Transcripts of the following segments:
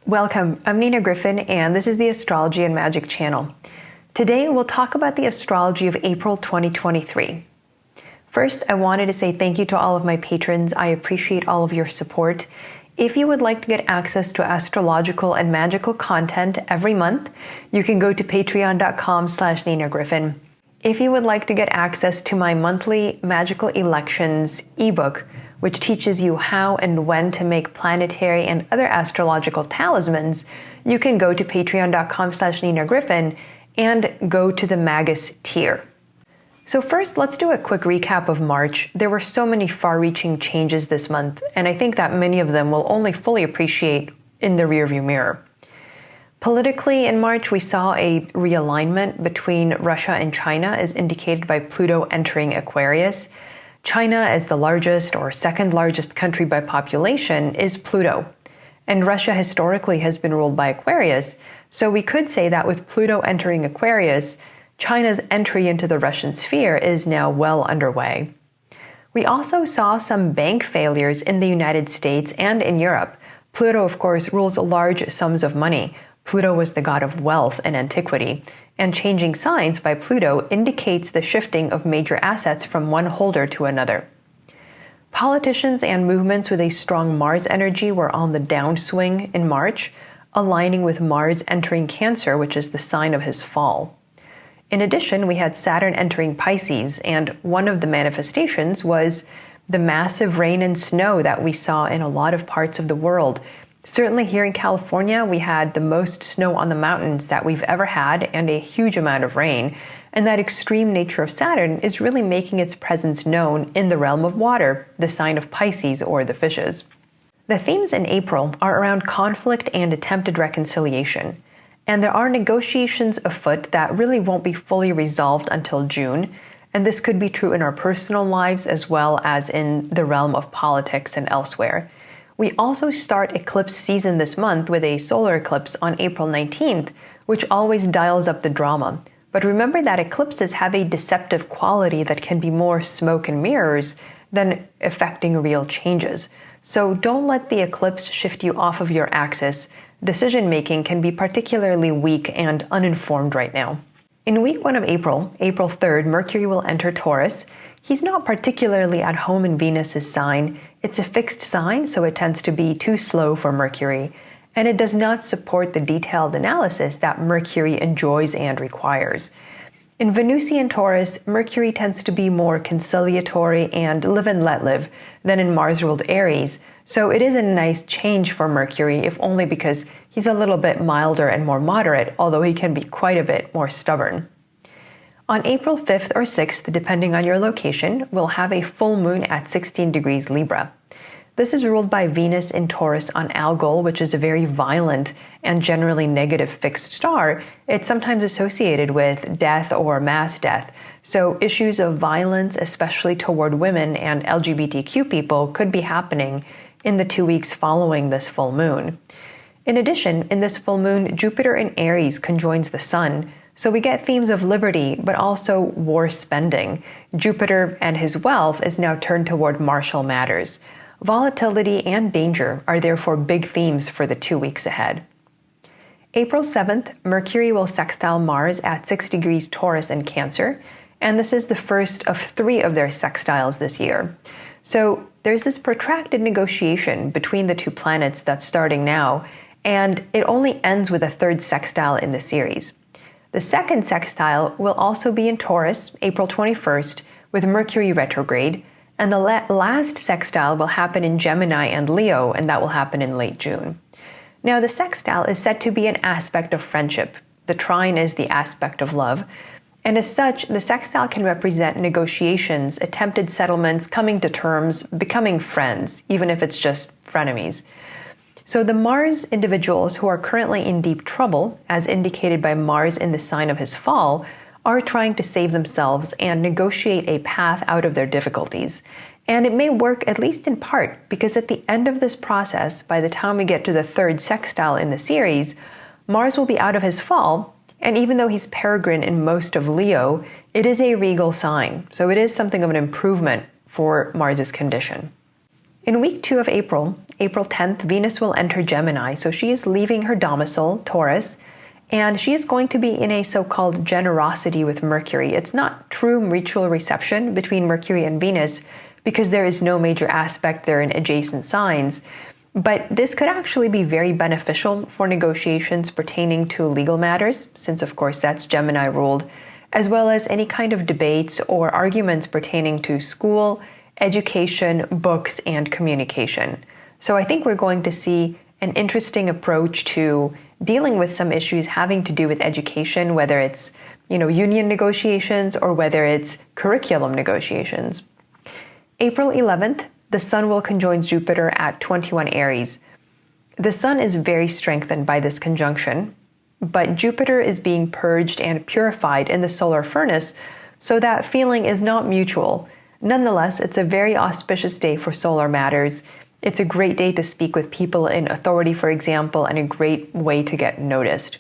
Welcome, I'm Nina Griffin, and this is the Astrology and Magic channel. Today, we'll talk about the astrology of April 2023. First, I wanted to say thank you to all of my patrons. I appreciate all of your support. If you would like to get access to astrological and magical content every month, you can go to patreon.com/Nina Griffin. If you would like to get access to my monthly Magical Elections ebook, which teaches you how and when to make planetary and other astrological talismans, you can go to patreon.com/Nina Griffin and go to the Magus tier. So first, let's do a quick recap of March. There were so many far-reaching changes this month, and I think that many of them we'll only fully appreciate in the rearview mirror. Politically, in March, we saw a realignment between Russia and China, as indicated by Pluto entering Aquarius. China, as the largest or second largest country by population, is Pluto. And Russia historically has been ruled by Aquarius, so we could say that with Pluto entering Aquarius, China's entry into the Russian sphere is now well underway. We also saw some bank failures in the United States and in Europe. Pluto, of course, rules large sums of money. Pluto was the god of wealth in antiquity, and changing signs by Pluto indicates the shifting of major assets from one holder to another. Politicians and movements with a strong Mars energy were on the downswing in March, aligning with Mars entering Cancer, which is the sign of his fall. In addition, we had Saturn entering Pisces, and one of the manifestations was the massive rain and snow that we saw in a lot of parts of the world. Certainly here in California, we had the most snow on the mountains that we've ever had and a huge amount of rain. And that extreme nature of Saturn is really making its presence known in the realm of water, the sign of Pisces or the fishes. The themes in April are around conflict and attempted reconciliation. And there are negotiations afoot that really won't be fully resolved until June. And this could be true in our personal lives as well as in the realm of politics and elsewhere. We also start eclipse season this month with a solar eclipse on April 19th, which always dials up the drama. But remember that eclipses have a deceptive quality that can be more smoke and mirrors than affecting real changes. So don't let the eclipse shift you off of your axis. Decision-making can be particularly weak and uninformed right now. In week 1 of April, April 3rd, Mercury will enter Taurus. He's not particularly at home in Venus's sign. It's a fixed sign, so it tends to be too slow for Mercury, and it does not support the detailed analysis that Mercury enjoys and requires. In Venusian Taurus, Mercury tends to be more conciliatory and live and let live than in Mars-ruled Aries, so it is a nice change for Mercury, if only because he's a little bit milder and more moderate, although he can be quite a bit more stubborn. On April 5th or 6th, depending on your location, we'll have a full moon at 16 degrees Libra. This is ruled by Venus in Taurus on Algol, which is a very violent and generally negative fixed star. It's sometimes associated with death or mass death. So issues of violence, especially toward women and LGBTQ people, could be happening in the 2 weeks following this full moon. In addition, in this full moon, Jupiter in Aries conjoins the Sun, so we get themes of liberty, but also war spending. Jupiter and his wealth is now turned toward martial matters. Volatility and danger are therefore big themes for the 2 weeks ahead. April 7th, Mercury will sextile Mars at 6 degrees Taurus and Cancer, and this is the first of 3 of their sextiles this year. So there's this protracted negotiation between the 2 planets that's starting now, and it only ends with a 3rd sextile in the series. The 2nd sextile will also be in Taurus, April 21st, with Mercury retrograde, and the last sextile will happen in Gemini and Leo, and that will happen in late June. Now, the sextile is said to be an aspect of friendship. The trine is the aspect of love, and as such, the sextile can represent negotiations, attempted settlements, coming to terms, becoming friends, even if it's just frenemies. So the Mars individuals who are currently in deep trouble, as indicated by Mars in the sign of his fall, are trying to save themselves and negotiate a path out of their difficulties. And it may work at least in part, because at the end of this process, by the time we get to the 3rd sextile in the series, Mars will be out of his fall, and even though he's peregrine in most of Leo, it is a regal sign, so it is something of an improvement for Mars's condition. In week 2 of April, April 10th, Venus will enter Gemini, so she is leaving her domicile, Taurus, and she is going to be in a so-called generosity with Mercury. It's not true mutual reception between Mercury and Venus because there is no major aspect, they're in adjacent signs. But this could actually be very beneficial for negotiations pertaining to legal matters, since of course that's Gemini ruled, as well as any kind of debates or arguments pertaining to school, education, books, and communication. So I think we're going to see an interesting approach to dealing with some issues having to do with education, whether it's, union negotiations or whether it's curriculum negotiations. April 11th, the Sun will conjoin Jupiter at 21 Aries. The Sun is very strengthened by this conjunction, but Jupiter is being purged and purified in the solar furnace, so that feeling is not mutual. Nonetheless, it's a very auspicious day for solar matters. It's a great day to speak with people in authority, for example, and a great way to get noticed.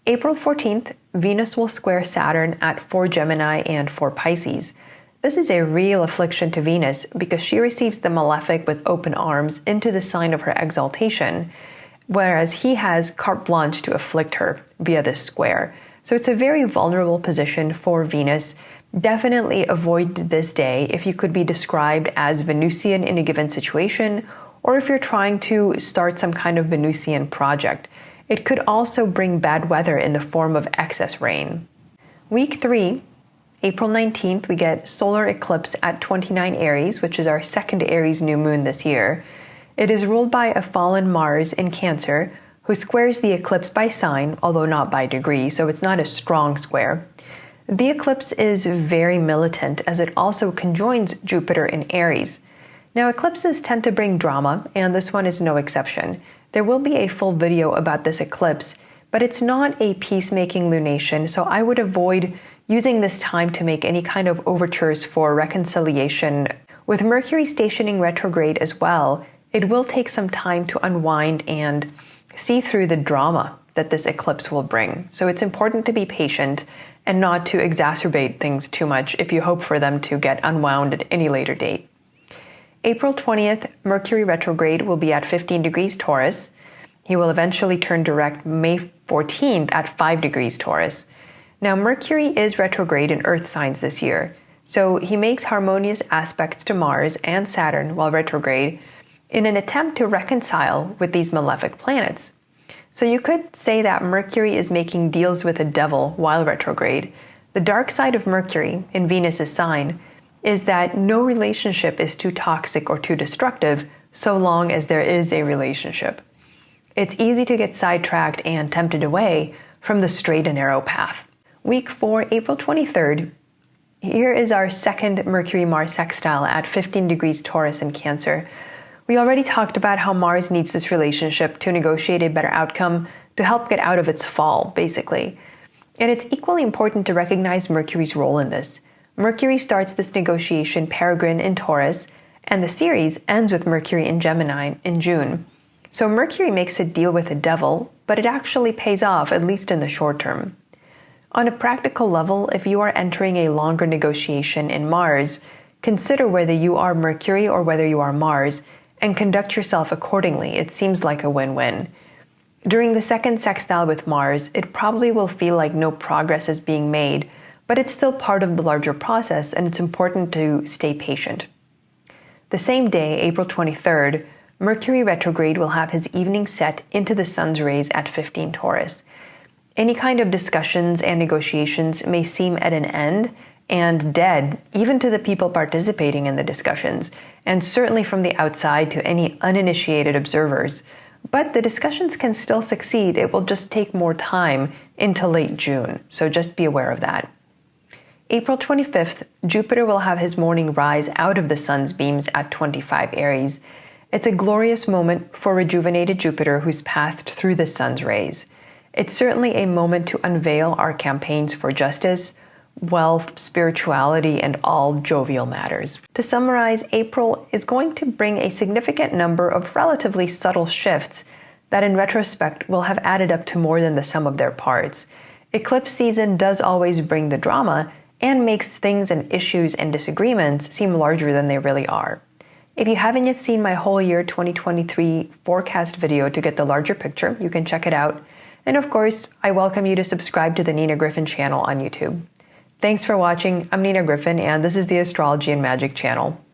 April 14th, Venus will square Saturn at 4 Gemini and 4 Pisces. This is a real affliction to Venus because she receives the malefic with open arms into the sign of her exaltation, whereas he has carte blanche to afflict her via this square. So it's a very vulnerable position for Venus. Definitely avoid this day if you could be described as Venusian in a given situation, or if you're trying to start some kind of Venusian project. It could also bring bad weather in the form of excess rain. Week 3, April 19th, we get solar eclipse at 29 Aries, which is our second Aries new moon this year. It is ruled by a fallen Mars in Cancer, who squares the eclipse by sign, although not by degree, so it's not a strong square. The eclipse is very militant as it also conjoins Jupiter in Aries. Now, eclipses tend to bring drama, and this one is no exception. There will be a full video about this eclipse, but it's not a peacemaking lunation, so I would avoid using this time to make any kind of overtures for reconciliation. With Mercury stationing retrograde as well, it will take some time to unwind and see through the drama that this eclipse will bring. So it's important to be patient and not to exacerbate things too much if you hope for them to get unwound at any later date. April 20th, Mercury retrograde will be at 15 degrees Taurus. He will eventually turn direct May 14th at 5 degrees Taurus. Now, Mercury is retrograde in Earth signs this year, so he makes harmonious aspects to Mars and Saturn while retrograde in an attempt to reconcile with these malefic planets. So you could say that Mercury is making deals with the devil while retrograde. The dark side of Mercury in Venus's sign is that no relationship is too toxic or too destructive so long as there is a relationship. It's easy to get sidetracked and tempted away from the straight and narrow path. Week 4, April 23rd, here is our second Mercury-Mars sextile at 15 degrees Taurus in Cancer. We already talked about how Mars needs this relationship to negotiate a better outcome, to help get out of its fall, basically. And it's equally important to recognize Mercury's role in this. Mercury starts this negotiation peregrine in Taurus, and the series ends with Mercury in Gemini in June. So Mercury makes a deal with the devil, but it actually pays off, at least in the short term. On a practical level, if you are entering a longer negotiation in Mars, consider whether you are Mercury or whether you are Mars, and conduct yourself accordingly. It seems like a win-win. During the second sextile with Mars, it probably will feel like no progress is being made, but it's still part of the larger process, and it's important to stay patient. The same day, April 23rd, Mercury retrograde will have his evening set into the Sun's rays at 15 Taurus. Any kind of discussions and negotiations may seem at an end and dead, even to the people participating in the discussions, and certainly from the outside to any uninitiated observers. But the discussions can still succeed. It will just take more time into late June, so just be aware of that. April 25th, Jupiter will have his morning rise out of the Sun's beams at 25 Aries. It's a glorious moment for rejuvenated Jupiter who's passed through the Sun's rays. It's certainly a moment to unveil our campaigns for justice, wealth, spirituality, and all jovial matters. To summarize, April is going to bring a significant number of relatively subtle shifts that in retrospect will have added up to more than the sum of their parts. Eclipse season does always bring the drama and makes things and issues and disagreements seem larger than they really are. If you haven't yet seen my whole year 2023 forecast video to get the larger picture, you can check it out. And of course, I welcome you to subscribe to the Nina Griffin channel on YouTube. Thanks for watching. I'm Nina Griffin, and this is the Astrology and Magic channel.